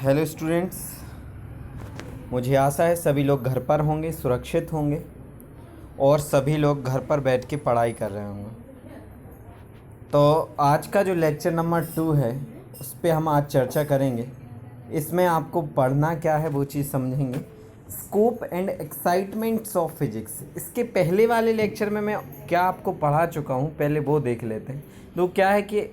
Hello students, मुझे आशा है सभी लोग घर पर होंगे, सुरक्षित होंगे और सभी लोग घर पर बैठ के पढ़ाई कर रहे होंगे। तो आज का जो लेक्चर नंबर 2 है उस पे हम आज चर्चा करेंगे। इसमें आपको पढ़ना क्या है वो चीज़ समझेंगे। Scope and excitements of physics. इसके पहले वाले लेक्चर में मैं क्या आपको पढ़ा चुका हूँ, पहले वो देख लेते हैं। तो क्या है कि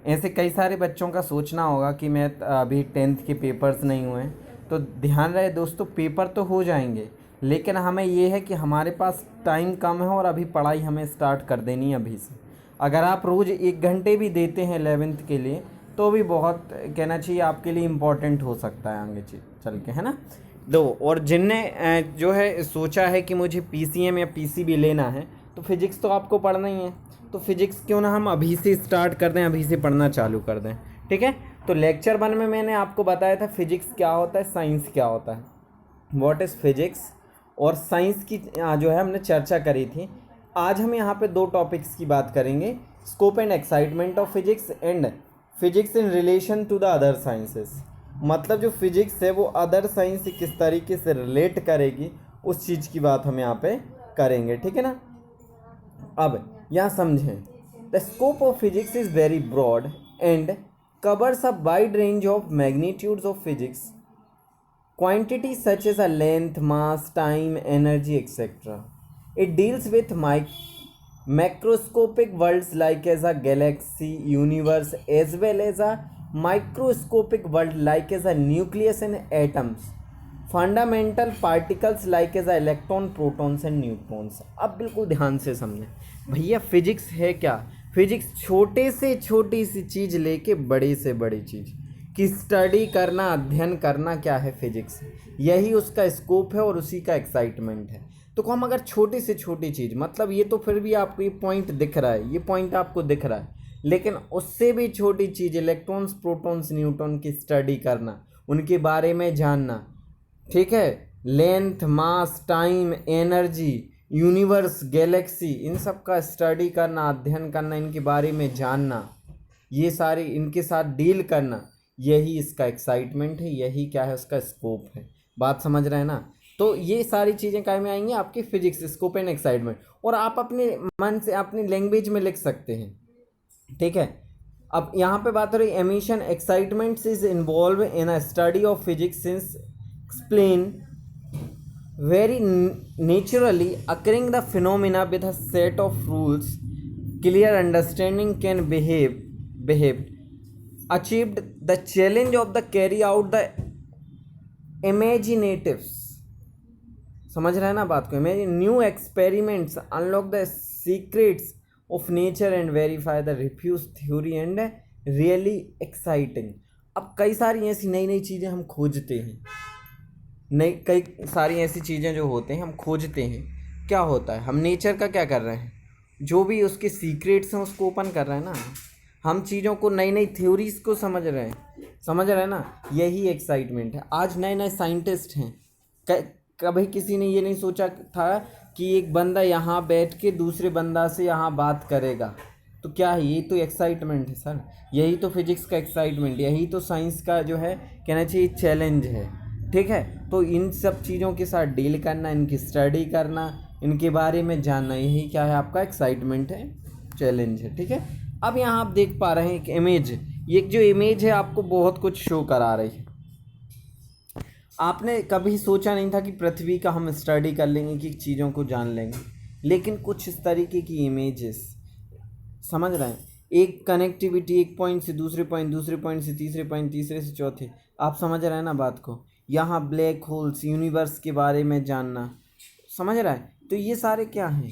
ऐसे कई सारे बच्चों का सोचना होगा कि मैं अभी 10th के पेपर्स नहीं हुए हैं, तो ध्यान रहे दोस्तों, पेपर तो हो जाएंगे लेकिन हमें ये है कि हमारे पास टाइम कम है और अभी पढ़ाई हमें स्टार्ट कर देनी है अभी से। अगर आप रोज़ 1 घंटे भी देते हैं 11th के लिए तो भी बहुत कहना चाहिए आपके लिए इम्पोर्टेंट हो सकता है आगे चल के, है ना। दो और जिनने जो है सोचा है कि मुझे PCM या PCB लेना है तो फिज़िक्स तो आपको पढ़ना ही है, तो फिज़िक्स क्यों ना हम अभी से स्टार्ट कर दें, अभी से पढ़ना चालू कर दें, ठीक है। तो लेक्चर 1 में मैंने आपको बताया था फिज़िक्स क्या होता है, साइंस क्या होता है, व्हाट इज़ फिज़िक्स, और साइंस की जो है हमने चर्चा करी थी। आज हम यहाँ पे 2 टॉपिक्स की बात करेंगे, scope and excitement of physics and physics in relation to the other sciences. मतलब जो फिजिक्स है वो अदर साइंस से किस तरीके से रिलेट करेगी उस चीज़ की बात हम यहाँ पे करेंगे, ठीक है ना। अब यहाँ समझें, the scope of physics is very broad and covers a wide range of magnitudes of physics, quantities such as a length, mass, time, energy, etc. It deals with macroscopic worlds like as a galaxy, universe, as well as a microscopic world like as a nucleus and atoms, fundamental particles like as electron, protons and neutrons. अब बिल्कुल ध्यान से समझें भैया, physics है क्या। Physics छोटे से छोटी सी चीज़ लेके बड़ी से बड़ी चीज़ की स्टडी करना, अध्ययन करना क्या है फिजिक्स, यही उसका स्कोप है और उसी का एक्साइटमेंट है। तो हम अगर छोटी से छोटी चीज़, मतलब ये तो फिर भी आपको ये पॉइंट दिख रहा है, ये पॉइंट आपको दिख रहा है, लेकिन उससे भी छोटी चीज़ इलेक्ट्रॉन्स, प्रोटॉन्स, न्यूट्रॉन की स्टडी करना, उनके बारे में जानना, ठीक है। लेंथ, मास, टाइम, एनर्जी, यूनिवर्स, गैलेक्सी, इन सब का स्टडी करना, अध्ययन करना, इनके बारे में जानना, ये सारे इनके साथ डील करना, यही इसका एक्साइटमेंट है, यही क्या है उसका स्कोप है। बात समझ रहे हैं ना। तो ये सारी चीज़ें क्या में आएंगी आपकी फिजिक्स, स्कोप एंड एक्साइटमेंट, और आप अपने मन से अपनी लैंग्वेज में लिख सकते हैं, ठीक है। अब यहाँ पे बात हो रही emission excitements is involve in a study of physics since explain very naturally occurring the phenomena with a set of rules, clear understanding can behaved achieved the challenge of the carry out the imaginatives। समझ रहे हैं ना बात को। Imagine new experiments unlock the secrets of nature and verify the refuse theory and really exciting. अब कई सारी ऐसी नई नई चीज़ें हम खोजते हैं, कई सारी ऐसी चीज़ें जो होते हैं हम खोजते हैं। क्या होता है, हम नेचर का क्या कर रहे हैं, जो भी उसके सीक्रेट्स हैं उसको ओपन कर रहे हैं ना, हम चीज़ों को, नई नई थ्योरीज को समझ रहे हैं ना, यही एक्साइटमेंट है। आज नए नए साइंटिस्ट हैं, कभी किसी ने ये नहीं सोचा था कि एक बंदा यहाँ बैठ के दूसरे बंदा से यहाँ बात करेगा, तो क्या है, यही तो एक्साइटमेंट है सर, यही तो फिजिक्स का एक्साइटमेंट, यही तो साइंस का जो है कहना चाहिए चैलेंज है, ठीक है। तो इन सब चीज़ों के साथ डील करना, इनकी स्टडी करना, इनके बारे में जानना, यही क्या है आपका एक्साइटमेंट है, चैलेंज है, ठीक है। अब यहाँ आप देख पा रहे हैं एक इमेज, ये जो इमेज है आपको बहुत कुछ शो करा रही है। आपने कभी सोचा नहीं था कि पृथ्वी का हम स्टडी कर लेंगे, कि चीज़ों को जान लेंगे, लेकिन कुछ इस तरीके की इमेजेस, समझ रहे हैं, एक कनेक्टिविटी, एक पॉइंट से दूसरे पॉइंट, दूसरे पॉइंट से तीसरे पॉइंट, तीसरे से चौथे, आप समझ रहे हैं ना बात को। यहाँ ब्लैक होल्स, यूनिवर्स के बारे में जानना, समझ रहा है। तो ये सारे क्या हैं,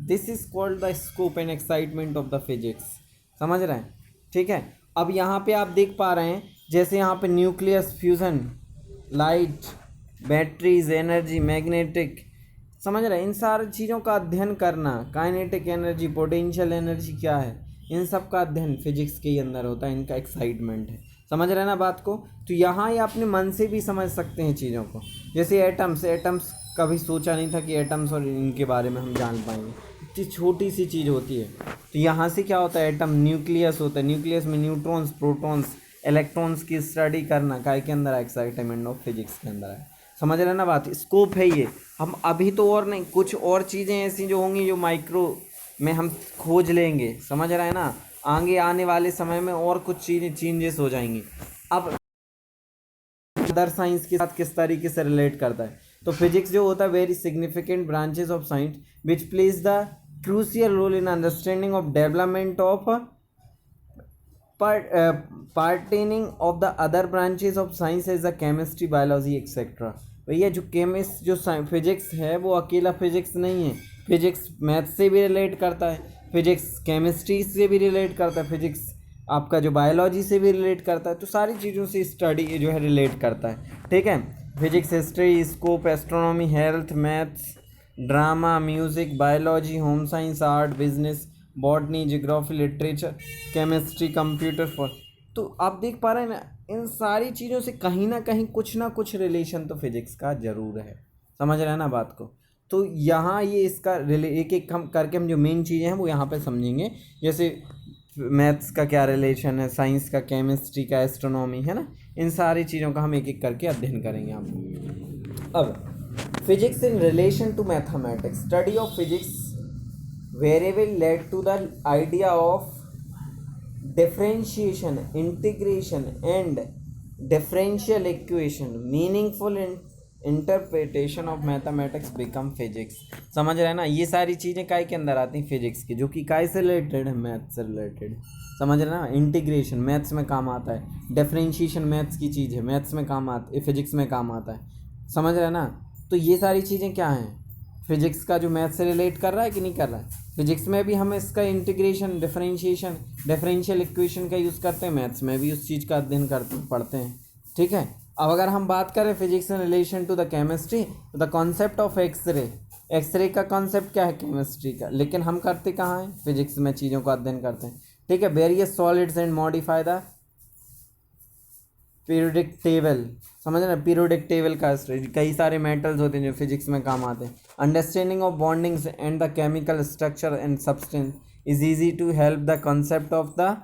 this is called the scope and excitement of the physics, समझ रहे हैं, ठीक है। अब यहाँ पे आप देख पा रहे हैं, जैसे यहाँ पे nucleus, fusion, light, batteries, energy, magnetic, समझ रहे हैं, इन सारी चीज़ों का अध्ययन करना, काइनेटिक एनर्जी, पोटेंशियल एनर्जी क्या है, इन सब का अध्ययन फिजिक्स के अंदर होता है, इनका एक्साइटमेंट है, समझ रहे हैं ना बात को। तो यहाँ ये अपने मन से भी समझ सकते हैं चीज़ों को, जैसे एटम्स कभी सोचा नहीं था कि एटम्स और इनके बारे में हम जान पाएंगे, इतनी छोटी सी चीज़ होती है। तो यहाँ से क्या होता है, एटम, न्यूक्लियस होता है, न्यूक्लियस में न्यूट्रॉन्स, प्रोटॉन्स, इलेक्ट्रॉन्स की स्टडी करना काय के अंदर है, एक्साइटमेंट ऑफ फिजिक्स के अंदर है। समझ रहे हैं ना बात, स्कोप है ये। हम अभी तो और नहीं, कुछ और चीज़ें ऐसी जो होंगी जो माइक्रो में हम खोज लेंगे, समझ रहे हैं ना, आगे आने वाले समय में और कुछ चीज़ें चेंजेस हो जाएंगी। अब अदर साइंस के साथ किस तरीके से रिलेट करता है, तो फिजिक्स जो होता है very significant branches of science which plays the crucial role in understanding of development of pertaining of the other branches of science is the chemistry, biology etcetera. भैया जो केमिस्ट जो फिजिक्स है वो अकेला फिजिक्स नहीं है, फिजिक्स मैथ से भी रिलेट करता है, फिजिक्स केमिस्ट्री से भी रिलेट करता है, फिजिक्स आपका जो बायोलॉजी से भी रिलेट करता है, तो सारी चीज़ों से स्टडी जो है रिलेट करता है। ठीक है, physics, history, scope, astronomy, health, maths, drama, music, biology, home science, art, business, botany, geography, literature, chemistry, computer for. तो आप देख पा रहे हैं ना, इन सारी चीज़ों से कहीं ना कहीं कुछ ना कुछ रिलेशन तो फिजिक्स का ज़रूर है। समझ रहे हैं ना बात को। तो यहाँ ये इसका एक एक हम करके हम जो मेन चीज़ें हैं वो यहाँ पे समझेंगे, जैसे मैथ्स का क्या रिलेशन है, साइंस का, केमिस्ट्री का, एस्ट्रोनॉमी, है ना, इन सारी चीज़ों का हम एक एक करके अध्ययन करेंगे आप। अब physics in relation to mathematics, study of physics variable led to the idea of differentiation, integration and differential equation, meaningful interpretation of mathematics become physics। समझ रहे हैं ना, ये सारी चीज़ें काय के अंदर आती हैं, फिजिक्स की, जो कि काय से रिलेटेड है, मैथ्स से रिलेटेड। समझ रहे हैं ना, इंटीग्रेशन मैथ्स में काम आता है, डिफरेंशिएशन मैथ्स की चीज़ है, मैथ्स में काम आती है, फिजिक्स में काम आता है। समझ रहे हैं ना, तो ये सारी चीज़ें क्या हैं, फिजिक्स का जो मैथ से रिलेट कर रहा है कि नहीं कर रहा है। फिजिक्स में भी हम इसका इंटीग्रेशन, डिफरेंशिएशन, डिफरेंशियल इक्वेशन का यूज़ करते हैं, मैथ्स में भी उस चीज़ का अध्ययन करते पढ़ते हैं। ठीक है, अब अगर हम बात करें physics in relation to the chemistry, तो the concept of x-ray, x-ray का कॉन्सेप्ट क्या है, केमिस्ट्री का, लेकिन हम करते कहाँ हैं, फिजिक्स में चीज़ों का अध्ययन करते हैं। ठीक है, various solids and modify the periodic table. समझ रहे, पीरियोडिक टेबल का कई सारे मेटल्स होते हैं जो फिजिक्स में काम आते हैं। Understanding of bondings and the chemical structure and substance is easy to help the concept of the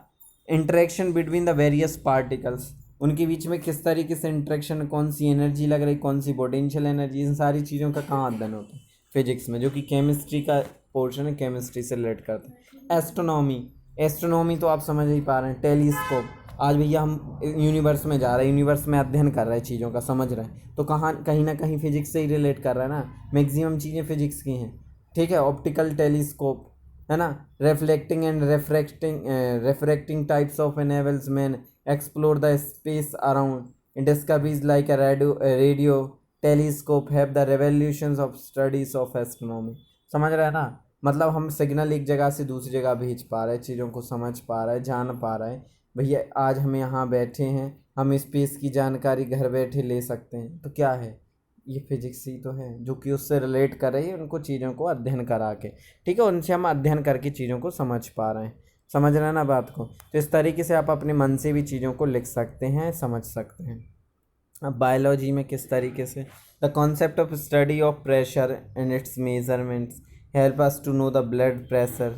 interaction between the various particles. उनके बीच में किस तरीके से इंटरेक्शन, कौन सी एनर्जी लग रही, कौन सी पोटेंशियल एनर्जी, इन सारी चीज़ों का कहाँ अध्ययन होता है, फिजिक्स में, जो कि केमिस्ट्री का पोर्शन है, केमिस्ट्री से रिलेट करते हैं। एस्ट्रोनॉमी, एस्ट्रोनॉमी तो आप समझ ही पा रहे हैं, टेलीस्कोप। आज भैया हम यूनिवर्स में जा रहे हैं, यूनिवर्स में अध्ययन कर रहे हैं, चीज़ों का समझ रहे हैं, तो कहाँ कहीं ना कहीं फिजिक्स से ही रिलेट कर रहा है ना, मैक्सिमम चीज़ें फिजिक्स की हैं। ठीक है, ऑप्टिकल टेलीस्कोप, है ना, reflecting and refracting types of enables man explore the space around discoveries like radio telescope have the revolutions of studies of astronomy. समझ रहे हैं ना, मतलब हम सिग्नल एक जगह से दूसरी जगह भेज पा रहे हैं, चीज़ों को समझ पा रहे हैं, जान पा रहे हैं। भैया आज हम यहाँ बैठे हैं, हम स्पेस की जानकारी घर बैठे ले सकते हैं, तो क्या है, ये फिजिक्स ही तो है, जो कि उससे रिलेट कर रही है, उनको चीज़ों को अध्ययन करा के। ठीक है, उनसे हम अध्ययन करके चीज़ों को समझ पा रहे हैं। समझ रहे हैं ना बात को। तो इस तरीके से आप अपने मन से भी चीज़ों को लिख सकते हैं, समझ सकते हैं। अब बायोलॉजी में किस तरीके से, the concept of study of pressure and its measurements help us to know the blood pressure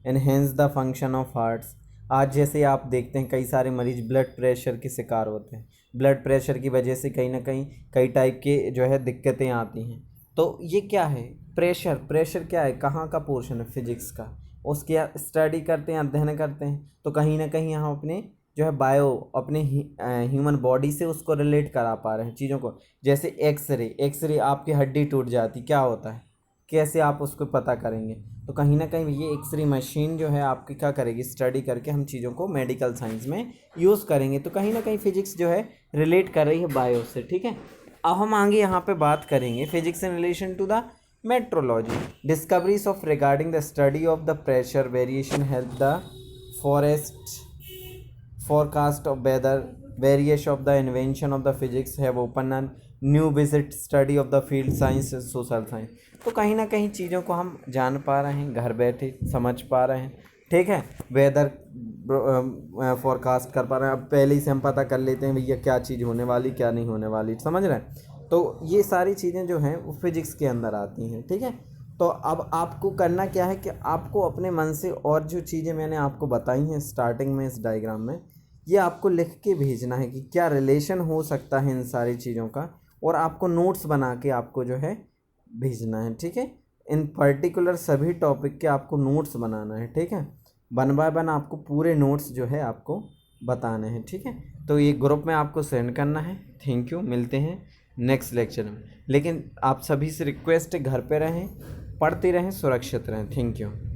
and hence the function of hearts. आज जैसे आप देखते हैं कई सारे मरीज ब्लड प्रेशर के शिकार होते हैं, ब्लड प्रेशर की वजह से कहीं ना कहीं कई टाइप के जो है दिक्कतें आती हैं। तो ये क्या है, प्रेशर, प्रेशर क्या है, कहाँ का पोर्शन है, फिजिक्स का, उसकी स्टडी करते हैं, अध्ययन करते हैं, तो कहीं ना कहीं हम अपने जो है बायो, अपने ह्यूमन बॉडी से उसको रिलेट करा पा रहे हैं चीज़ों को। जैसे एक्सरे, एक्सरे आपकी हड्डी टूट जाती, क्या होता है, कैसे आप उसको पता करेंगे, तो कहीं ना कहीं ये एक्सरे मशीन जो है आपकी क्या करेगी, स्टडी करके हम चीज़ों को मेडिकल साइंस में यूज़ करेंगे। तो कहीं ना कहीं फिजिक्स जो है रिलेट कर रही है बायो से। ठीक है, अब हम आगे यहाँ पे बात करेंगे physics in relation to the metrology, discoveries of regarding the study of the pressure variation help the forest forecast of weather, various of the invention of the physics have opened a new visit study of the field science and social science। तो कहीं ना कहीं चीज़ों को हम जान पा रहे हैं, घर बैठे समझ पा रहे हैं। ठीक है, वेदर फोरकास्ट कर पा रहे हैं, अब पहले ही से हम पता कर लेते हैं भैया क्या चीज़ होने वाली, क्या नहीं होने वाली, समझ रहे हैं। तो ये सारी चीज़ें जो हैं वो फिजिक्स के अंदर आती हैं। ठीक है, तो अब आपको करना क्या है कि आपको अपने मन से, और जो चीज़ें मैंने आपको बताई हैं स्टार्टिंग में इस डायग्राम में, ये आपको लिख के भेजना है कि क्या रिलेशन हो सकता है इन सारी चीज़ों का, और आपको नोट्स बना के आपको जो है भेजना है, ठीक है। इन पर्टिकुलर सभी टॉपिक के आपको नोट्स बनाना है, ठीक है। 1 बाय 1 आपको पूरे नोट्स जो है आपको बताने हैं, ठीक है। तो ये ग्रुप में आपको सेंड करना है। थैंक यू, मिलते हैं नेक्स्ट लेक्चर में। लेकिन आप सभी से रिक्वेस्ट है, घर पे रहें, पढ़ते रहें, सुरक्षित रहें। Thank you.